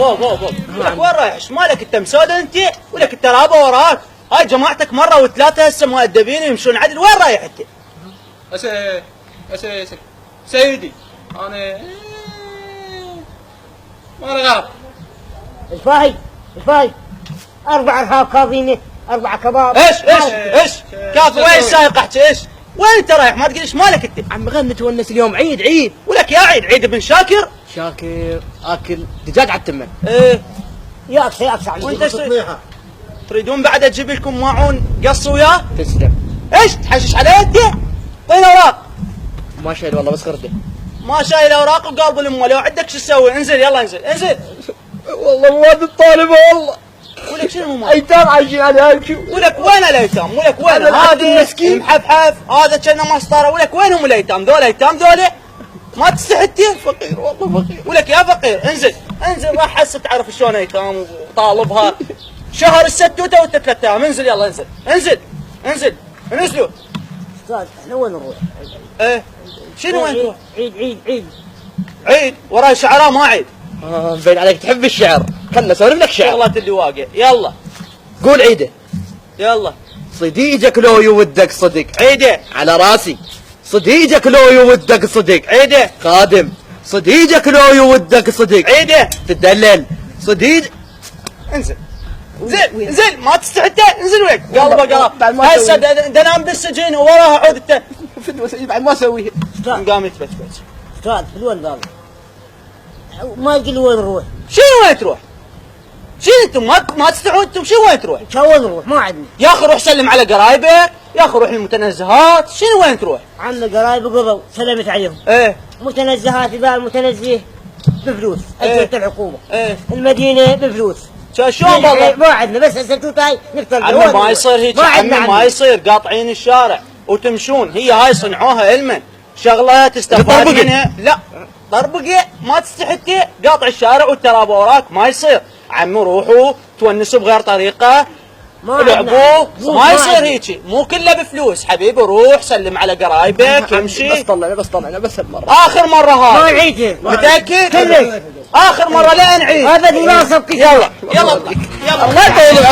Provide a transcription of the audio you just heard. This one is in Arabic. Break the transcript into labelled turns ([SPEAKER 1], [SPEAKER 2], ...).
[SPEAKER 1] ولك وين رايح؟ ايش مالك انت مسود انت؟ ولك الترابه وراك، هاي جماعتك مره وثلاثه هسه مؤدبين ويمشون عدل، وين رايح انت؟
[SPEAKER 2] سيدي انا ما غاب.
[SPEAKER 3] الفاي 4 ارهاب كاظمه، 4 كباب.
[SPEAKER 1] ايش كافي؟ وين السايق احكي؟ ايش وين انت رايح؟ ما تقول ايش مالك انت؟
[SPEAKER 3] عم غير نتونس اليوم، عيد
[SPEAKER 1] ولك يا عيد بن شاكر
[SPEAKER 3] اكل دجاج على التمن.
[SPEAKER 1] ايه
[SPEAKER 3] ياكسى
[SPEAKER 1] وانت تريدون بعد اجيب لكم ماعون قص وياه؟
[SPEAKER 3] تسلم.
[SPEAKER 1] ايش تحشش علي انت؟ وين اوراق؟
[SPEAKER 3] ما شايل والله، بس غرده
[SPEAKER 1] ما شايل اوراق وقلب الامه، لو عندك شو تسوي؟ انزل يلا انزل
[SPEAKER 3] والله مواد الطالبه والله.
[SPEAKER 1] ولك شنو مو
[SPEAKER 3] ايتام عايشين على هاي.
[SPEAKER 1] ولك وين الايتام؟ ولك وين هذا
[SPEAKER 3] المسكين
[SPEAKER 1] محفحف، هذا كأنه مسطره، ولك وينهم الايتام؟ ذولا ايتام ذولا ما تستحي؟ فقير والله فقير. ولك يا فقير انزل راح هسه تعرف شلون ايتام وطالبها شهر الستوته وانت 3 ايام. انزل يلا انزل انزلوا.
[SPEAKER 3] استاذ احنا وين نروح؟
[SPEAKER 1] ايه شنو وين تروح؟
[SPEAKER 3] عيد
[SPEAKER 1] وراي شعراء ما عيد.
[SPEAKER 3] مبين عليك تحب الشعر، خلنا اسولف لك شعر.
[SPEAKER 1] شغلات اللي واقع يلا
[SPEAKER 3] قول عيده.
[SPEAKER 1] يلا
[SPEAKER 3] صديقك لو يودك صدق
[SPEAKER 1] عيده
[SPEAKER 3] على راسي، صديقك لو يودك صدق
[SPEAKER 1] عيده
[SPEAKER 3] خادم، صديقك لو يودك صدق
[SPEAKER 1] عيده
[SPEAKER 3] تدلل صديق.
[SPEAKER 1] انزل ما تستحي انزل وياك قلبه هسه دنام بالسجن ووراها عود انت
[SPEAKER 3] فدوه سيد بعد ما اسويها.
[SPEAKER 1] قام يتبت
[SPEAKER 3] استاذ حلوان ضابط ما يقول وين نروح.
[SPEAKER 1] شنو وين تروح؟ شنو انتم ما تستحون انتم؟ شنو وين تروح؟
[SPEAKER 3] وين نروح؟ ما عندنا
[SPEAKER 1] يا اخي روح سلم على قرايبك، يا اخي روح للمتنزهات. شنو وين تروح؟
[SPEAKER 3] عندنا قرايب قضوا سلمت عليهم.
[SPEAKER 1] ايه
[SPEAKER 3] متنزهات اذا المتنزه بفلوس اجرة الحكومه. المدينه بفلوس.
[SPEAKER 1] شلون والله؟
[SPEAKER 3] ما عندنا بس السلتوت هاي نقتل.
[SPEAKER 1] عمي ما يصير هيك، عمي ما يصير قاطعين الشارع وتمشون. هي هاي صنعوها علما، شغله تستفاد منها. لا طربقه ما تستحي قاطع الشارع والترابه وراك، ما يصير. عمي روحوا تونسوا بغير طريقه، لعبوا. ما يصير هيك، مو كله بفلوس حبيبي. روح سلم على قرايبك امشي.
[SPEAKER 3] بس طلعنا بس المره
[SPEAKER 1] اخر مره هاي.
[SPEAKER 3] ما نعيدها.
[SPEAKER 1] متاكد؟ اخر مره لا نعيد
[SPEAKER 3] ابد. لا
[SPEAKER 1] يلا
[SPEAKER 3] الله
[SPEAKER 1] يطول